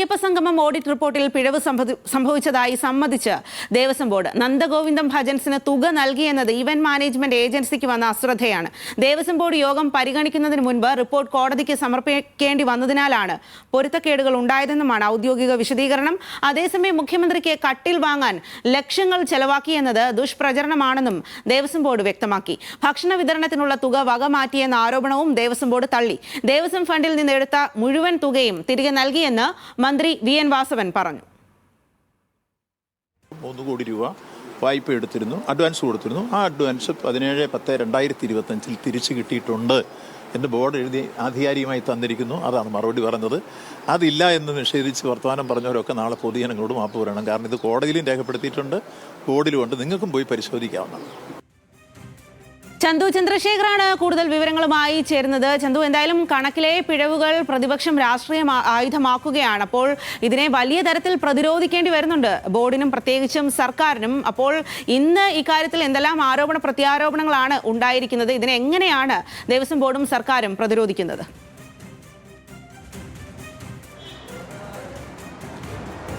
അയ്യപ്പ സംഗമം ഓഡിറ്റ് റിപ്പോർട്ടിൽ പിഴവ് സംഭവിച്ചതായി സമ്മതിച്ച് ദേവസ്വം ബോർഡ്. നന്ദഗോവിന്ദം ഭജൻസിന് തുക നൽകിയെന്നത് ഇവന്റ് മാനേജ്മെന്റ് ഏജൻസിക്ക് വന്ന അശ്രദ്ധയാണ്. ദേവസ്വം ബോർഡ് യോഗം പരിഗണിക്കുന്നതിന് മുൻപ് റിപ്പോർട്ട് കോടതിക്ക് സമർപ്പിക്കേണ്ടി വന്നതിനാലാണ് പൊരുത്തക്കേടുകൾ ഉണ്ടായതെന്നുമാണ് ഔദ്യോഗിക വിശദീകരണം. അതേസമയം മുഖ്യമന്ത്രിക്ക് കട്ടിൽ വാങ്ങാൻ ലക്ഷങ്ങൾ ചെലവാക്കിയെന്നത് ദുഷ്പ്രചരണമാണെന്നും ദേവസ്വം ബോർഡ് വ്യക്തമാക്കി. ഭക്ഷണ വിതരണത്തിനുള്ള തുക വകമാറ്റിയെന്ന ആരോപണവും ദേവസ്വം ബോർഡ് തള്ളി. ദേവസ്വം ഫണ്ടിൽ നിന്ന് എടുത്ത മുഴുവൻ തുകയും തിരികെ നൽകിയെന്ന് മന്ത്രി വി.എൻ. വാസവൻ പറഞ്ഞു. 3 കോടി രൂപ വായ്പ എടുത്തിരുന്നു, അഡ്വാൻസ് കൊടുത്തിരുന്നു. ആ അഡ്വാൻസ് 17/10/2025 തിരിച്ചു കിട്ടിയിട്ടുണ്ട് എന്ന് ബോർഡ് എഴുതി ആധികാരികമായി തന്നിരിക്കുന്നു. അതാണ് മറുപടി പറഞ്ഞത്. അതില്ല എന്ന് നിഷേധിച്ച് വർത്തമാനം പറഞ്ഞവരൊക്കെ നാളെ പൊതുജനങ്ങളോട് മാപ്പ് പറയണം. കാരണം ഇത് കോടതിയിലും രേഖപ്പെടുത്തിയിട്ടുണ്ട്, ബോർഡിലുമുണ്ട്. നിങ്ങൾക്കും പോയി പരിശോധിക്കാവുന്നതാണ്. ചന്തു ചന്ദ്രശേഖറാണ് കൂടുതൽ വിവരങ്ങളുമായി ചേരുന്നത്. ചന്തു, എന്തായാലും കണക്കിലെ പിഴവുകൾ പ്രതിപക്ഷം രാഷ്ട്രീയ ആയുധമാക്കുകയാണ്. അപ്പോൾ ഇതിനെ വലിയ തരത്തിൽ പ്രതിരോധിക്കേണ്ടി വരുന്നുണ്ട് ബോർഡിനും പ്രത്യേകിച്ചും സർക്കാരിനും. അപ്പോൾ ഇന്ന് ഇക്കാര്യത്തിൽ എന്തെല്ലാം ആരോപണ പ്രത്യാരോപണങ്ങളാണ് ഉണ്ടായിരിക്കുന്നത്? ഇതിനെ എങ്ങനെയാണ് ദേവസ്വം ബോർഡും സർക്കാരും പ്രതിരോധിക്കുന്നത്?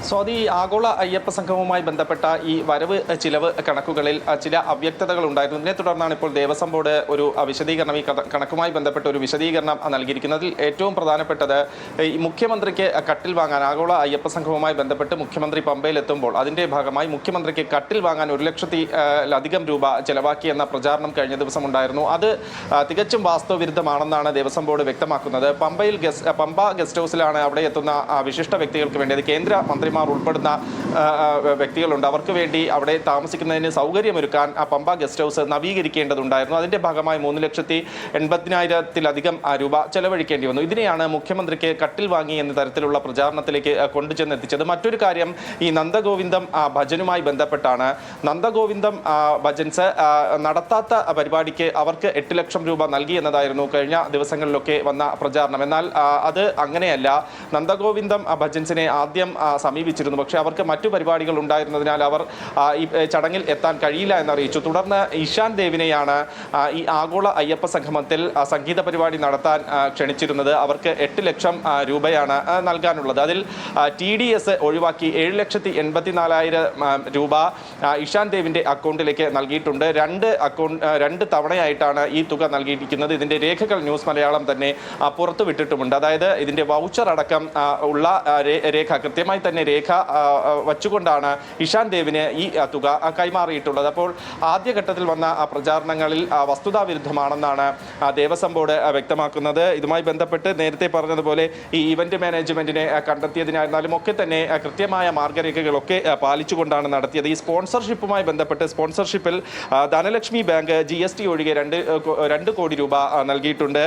സ്വാതി, ആഗോള അയ്യപ്പ സംഗമവുമായി ബന്ധപ്പെട്ട ഈ വരവ് ചിലവ് കണക്കുകളിൽ ചില അവ്യക്തതകൾ ഉണ്ടായിരുന്നു. ഇതിനെ തുടർന്നാണ് ഇപ്പോൾ ദേവസ്വം ബോർഡ് ഒരു വിശദീകരണം, ഈ കണക്കുമായി ബന്ധപ്പെട്ട ഒരു വിശദീകരണം നൽകിയിരിക്കുന്നതിൽ ഏറ്റവും പ്രധാനപ്പെട്ടത് ഈ മുഖ്യമന്ത്രിക്ക് കട്ടിൽ വാങ്ങാൻ, ആഗോള അയ്യപ്പ സംഗമവുമായി ബന്ധപ്പെട്ട് മുഖ്യമന്ത്രി പമ്പയിലെത്തുമ്പോൾ അതിൻ്റെ ഭാഗമായി മുഖ്യമന്ത്രിക്ക് കട്ടിൽ വാങ്ങാൻ 1,00,000-ലധികം രൂപ ചെലവാക്കിയെന്ന പ്രചാരണം കഴിഞ്ഞ ദിവസം ഉണ്ടായിരുന്നു. അത് തികച്ചും വാസ്തവവിരുദ്ധമാണെന്നാണ് ദേവസ്വം ബോർഡ് വ്യക്തമാക്കുന്നത്. പമ്പ ഗസ്റ്റ് ഹൗസിലാണ് അവിടെ എത്തുന്ന വിശിഷ്ട വ്യക്തികൾക്ക് വേണ്ടി, അത് കേന്ദ്ര മന്ത്രിമാർ ഉൾപ്പെടുന്ന വ്യക്തികളുണ്ട്, അവർക്ക് വേണ്ടി അവിടെ താമസിക്കുന്നതിന് സൗകര്യമൊരുക്കാൻ ആ പമ്പ ഗസ്റ്റ് ഹൗസ് നവീകരിക്കേണ്ടതുണ്ടായിരുന്നു. അതിന്റെ ഭാഗമായി 3,80,000-ലധികം രൂപ ചെലവഴിക്കേണ്ടി വന്നു. ഇതിനെയാണ് മുഖ്യമന്ത്രിക്ക് കട്ടിൽ വാങ്ങി എന്ന തരത്തിലുള്ള പ്രചാരണത്തിലേക്ക് കൊണ്ടുചെന്നെത്തിച്ചത്. മറ്റൊരു കാര്യം, ഈ നന്ദഗോവിന്ദം ഭജനുമായി ബന്ധപ്പെട്ടാണ്. നന്ദഗോവിന്ദം ഭജൻസ് നടത്താത്ത പരിപാടിക്ക് അവർക്ക് 8 ലക്ഷം രൂപ നൽകി എന്നതായിരുന്നു കഴിഞ്ഞ ദിവസങ്ങളിലൊക്കെ വന്ന പ്രചാരണം. എന്നാൽ അത് അങ്ങനെയല്ല. നന്ദഗോവിന്ദം ഭജൻസിനെ ആദ്യം സമീപിച്ചിരുന്നു, പക്ഷേ അവർക്ക് മറ്റു പരിപാടികൾ ഉണ്ടായിരുന്നതിനാൽ അവർ ഈ ചടങ്ങിൽ എത്താൻ കഴിയില്ല എന്നറിയിച്ചു. തുടർന്ന് ഇഷാൻ ദേവിനെയാണ് ഈ ആഗോള അയ്യപ്പ സംഗമത്തിൽ സംഗീത പരിപാടി നടത്താൻ ക്ഷണിച്ചിരുന്നത്. അവർക്ക് 8 ലക്ഷം രൂപയാണ് നൽകാനുള്ളത്. അതിൽ TDS ഒഴിവാക്കി 7,84,000 രൂപ ഇഷാൻ ദേവിൻ്റെ അക്കൗണ്ടിലേക്ക് നൽകിയിട്ടുണ്ട്. 2 തവണയായിട്ടാണ് ഈ തുക നൽകിയിരിക്കുന്നത്. ഇതിൻ്റെ രേഖകൾ ന്യൂസ് മലയാളം തന്നെ പുറത്തുവിട്ടിട്ടുമുണ്ട്. അതായത് ഇതിൻ്റെ വൗച്ചർ അടക്കം ഉള്ള രേഖ, കൃത്യമായി തന്നെ രേഖ വച്ചുകൊണ്ടാണ് ഇഷാൻ ദേവിന് ഈ തുക കൈമാറിയിട്ടുള്ളത്. അപ്പോൾ ആദ്യഘട്ടത്തിൽ വന്ന പ്രചാരണങ്ങളിൽ വസ്തുതാവിരുദ്ധമാണെന്നാണ് ദേവസ്വം ബോർഡ് വ്യക്തമാക്കുന്നത്. ഇതുമായി ബന്ധപ്പെട്ട് നേരത്തെ പറഞ്ഞതുപോലെ ഈ ഇവന്റ് മാനേജ്മെന്റിനെ കണ്ടെത്തിയതിനായിരുന്നാലും ഒക്കെ തന്നെ കൃത്യമായ മാർഗരേഖകളൊക്കെ പാലിച്ചുകൊണ്ടാണ് നടത്തിയത്. ഈ സ്പോൺസർഷിപ്പുമായി ബന്ധപ്പെട്ട് സ്പോൺസർഷിപ്പിൽ ധനലക്ഷ്മി ബാങ്ക് GST ഒഴികെ 2 കോടി രൂപ നൽകിയിട്ടുണ്ട്.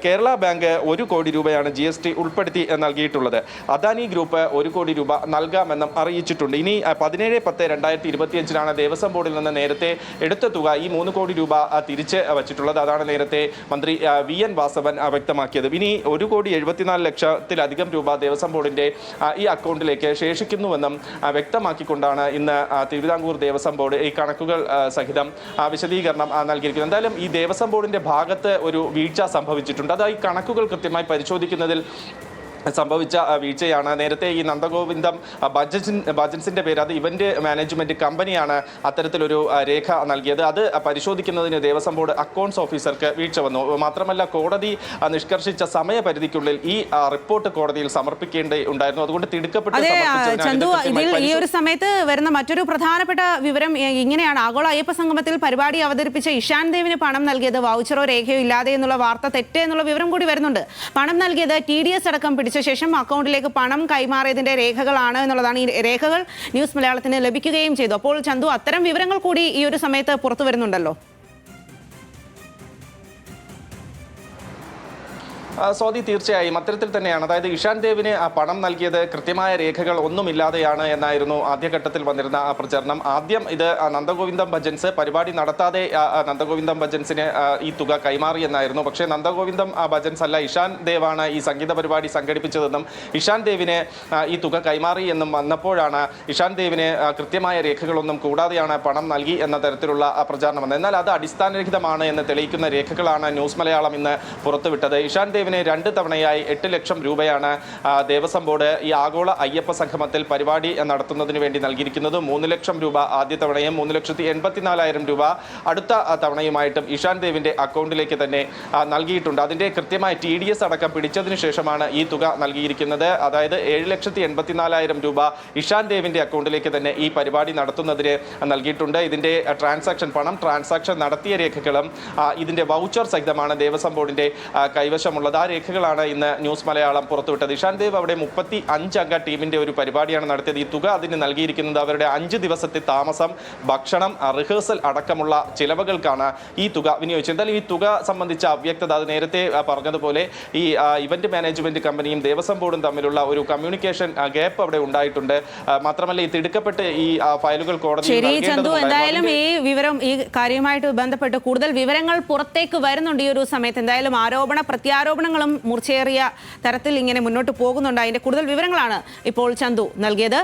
കേരള ബാങ്ക് 1 കോടി രൂപയാണ് GST ഉൾപ്പെടുത്തി നൽകിയിട്ടുള്ളത്. അദാനി ഗ്രൂപ്പ് 1 കോടി രൂപ നൽകാമെന്നും അറിയിച്ചിട്ടുണ്ട്. ഇനി 17/10/2025 ദേവസ്വം ബോർഡിൽ നിന്ന് നേരത്തെ എടുത്ത തുക, ഈ 3 കോടി രൂപ തിരിച്ച് വച്ചിട്ടുള്ളത്. അതാണ് നേരത്തെ മന്ത്രി വി.എൻ. വാസവൻ വ്യക്തമാക്കിയത്. ഇനി 1,74,00,000-ലധികം രൂപ ദേവസ്വം ബോർഡിന്റെ ഈ അക്കൗണ്ടിലേക്ക് ശേഷിക്കുന്നുവെന്നും വ്യക്തമാക്കിക്കൊണ്ടാണ് ഇന്ന് തിരുവിതാംകൂർ ദേവസ്വം ബോർഡ് ഈ കണക്കുകൾ സഹിതം വിശദീകരണം നൽകിയിരിക്കുന്നത്. എന്തായാലും ഈ ദേവസ്വം ബോർഡിന്റെ ഭാഗത്ത് ഒരു വീഴ്ച സംഭവിച്ചിട്ടുണ്ട്. അത് ഈ കണക്കുകൾ കൃത്യമായി പരിശോധിക്കുന്നതിൽ സംഭവിച്ച വീഴ്ചയാണ്. നേരത്തെ ഈ നന്ദഗോവിന്ദം ഭജൻസിന്റെ പേര്, അത് ഇവന്റ് മാനേജ്മെന്റ് കമ്പനിയാണ് അത്തരത്തിലൊരു രേഖ നൽകിയത്. അത് പരിശോധിക്കുന്നതിന് ദേവസ്വം ബോർഡ് അക്കൗണ്ട്സ് ഓഫീസർക്ക് വീഴ്ച വന്നു. മാത്രമല്ല, കോടതി നിഷ്കർഷിച്ച സമയപരിധിക്കുള്ളിൽ ഈ റിപ്പോർട്ട് കോടതിയിൽ സമർപ്പിക്കേണ്ടതുണ്ടായിരുന്നു. അതുകൊണ്ട് തിടുക്കപ്പെട്ട് ഈ ഒരു സമയത്ത് വരുന്ന മറ്റൊരു പ്രധാനപ്പെട്ട വിവരം ഇങ്ങനെയാണ്. ആഗോള അയ്യപ്പ സംഗമത്തിൽ പരിപാടി അവതരിപ്പിച്ച ഇഷാൻ ദേവിന് പണം നൽകിയത് വൗച്ചറോ രേഖയോ ഇല്ലാതെ എന്നുള്ള വാർത്ത തെറ്റ് എന്നുള്ള വിവരം കൂടി വരുന്നുണ്ട്. പണം നൽകിയത് TDS അടക്കം ശേഷം അക്കൗണ്ടിലേക്ക് പണം കൈമാറിയതിന്റെ രേഖകളാണ് എന്നുള്ളതാണ്. ഈ രേഖകൾ ന്യൂസ് മലയാളത്തിന് ലഭിക്കുകയും ചെയ്തു. അപ്പോൾ ചന്തു, അത്തരം വിവരങ്ങൾ കൂടി ഈ ഒരു സമയത്ത് പുറത്തു വരുന്നുണ്ടല്ലോ. സ്വാതി, തീർച്ചയായും അത്തരത്തിൽ തന്നെയാണ്. അതായത് ഇഷാൻ ദേവിന് പണം നൽകിയത് കൃത്യമായ രേഖകൾ ഒന്നുമില്ലാതെയാണ് എന്നായിരുന്നു ആദ്യഘട്ടത്തിൽ വന്നിരുന്ന പ്രചരണം. ആദ്യം ഇത് നന്ദഗോവിന്ദം ഭജൻസ് പരിപാടി നടത്താതെ നന്ദഗോവിന്ദം ഭജൻസിന് ഈ തുക കൈമാറി എന്നായിരുന്നു. പക്ഷേ നന്ദഗോവിന്ദം ഭജൻസ് അല്ല, ഇഷാൻ ദേവാണ് ഈ സംഗീത പരിപാടി സംഘടിപ്പിച്ചതെന്നും ഇഷാൻ ദേവിന് ഈ തുക കൈമാറി എന്നും വന്നപ്പോഴാണ് ഇഷാൻ ദേവിന് കൃത്യമായ രേഖകളൊന്നും കൂടാതെയാണ് പണം നൽകി എന്ന തരത്തിലുള്ള പ്രചാരണം വന്നത്. എന്നാൽ അത് അടിസ്ഥാനരഹിതമാണ് എന്ന് തെളിയിക്കുന്ന രേഖകളാണ് ന്യൂസ് മലയാളം ഇന്ന് പുറത്തുവിട്ടത്. ഇഷാൻ ദേവിന് ചെലവിന് 2 തവണയായി 8 ലക്ഷം രൂപയാണ് ദേവസ്വം ബോർഡ് ഈ ആഗോള അയ്യപ്പ സംഗമത്തിൽ പരിപാടി നടത്തുന്നതിന് വേണ്ടി നൽകിയിരിക്കുന്നത്. 3 ലക്ഷം രൂപ ആദ്യ തവണയും 3,84,000 രൂപ അടുത്ത തവണയുമായിട്ടും ഇഷാൻ ദേവിന്റെ അക്കൗണ്ടിലേക്ക് തന്നെ നൽകിയിട്ടുണ്ട്. അതിന്റെ കൃത്യമായി TDS അടക്കം പിടിച്ചതിന് ശേഷമാണ് ഈ തുക നൽകിയിരിക്കുന്നത്. അതായത് 7,84,000 രൂപ ഇഷാൻ ദേവിന്റെ അക്കൗണ്ടിലേക്ക് തന്നെ ഈ പരിപാടി നടത്തുന്നതിന് നൽകിയിട്ടുണ്ട്. ഇതിന്റെ പണം ട്രാൻസാക്ഷൻ നടത്തിയ രേഖകളും ഇതിന്റെ വൗച്ചർ സഹിതമാണ് ദേവസ്വം ബോർഡിന്റെ കൈവശമുള്ളത്. ആ രേഖകളാണ് ഇന്ന് ന്യൂസ് മലയാളം പുറത്തുവിട്ടത്. ഇഷാൻ ദേവ് അവിടെ 35 അംഗ ടീമിന്റെ ഒരു പരിപാടിയാണ് നടത്തിയത്. ഈ തുക അതിന് നൽകിയിരിക്കുന്നത് അവരുടെ 5 ദിവസത്തെ താമസം, ഭക്ഷണം, റിഹേഴ്സൽ അടക്കമുള്ള ചിലവുകൾക്കാണ് ഈ തുക വിനിയോഗിച്ചത്. എന്തായാലും ഈ തുക സംബന്ധിച്ച അവ്യക്തത, അത് നേരത്തെ പറഞ്ഞതുപോലെ ഈ ഇവന്റ് മാനേജ്മെന്റ് കമ്പനിയും ദേവസ്വം ബോർഡും തമ്മിലുള്ള ഒരു കമ്മ്യൂണിക്കേഷൻ ഗ്യാപ്പ് അവിടെ ഉണ്ടായിട്ടുണ്ട്. മാത്രമല്ല ഈ തിടുക്കപ്പെട്ട് ഈ ഫയലുകൾ കോടതി ശരി ചന്തു, എന്തായാലും ഈ വിവരം, ഈ കാര്യവുമായിട്ട് ബന്ധപ്പെട്ട് കൂടുതൽ വിവരങ്ങൾ പുറത്തേക്ക് വരുന്നുണ്ട് ഈ ഒരു സമയത്ത്. എന്തായാലും പ്രത്യാരോപണങ്ങളും മൂർച്ചയേറിയ തരത്തിൽ ഇങ്ങനെ മുന്നോട്ട് പോകുന്നുണ്ട്. അതിന്റെ കൂടുതൽ വിവരങ്ങളാണ് ഇപ്പോൾ ചന്തു നൽകിയത്.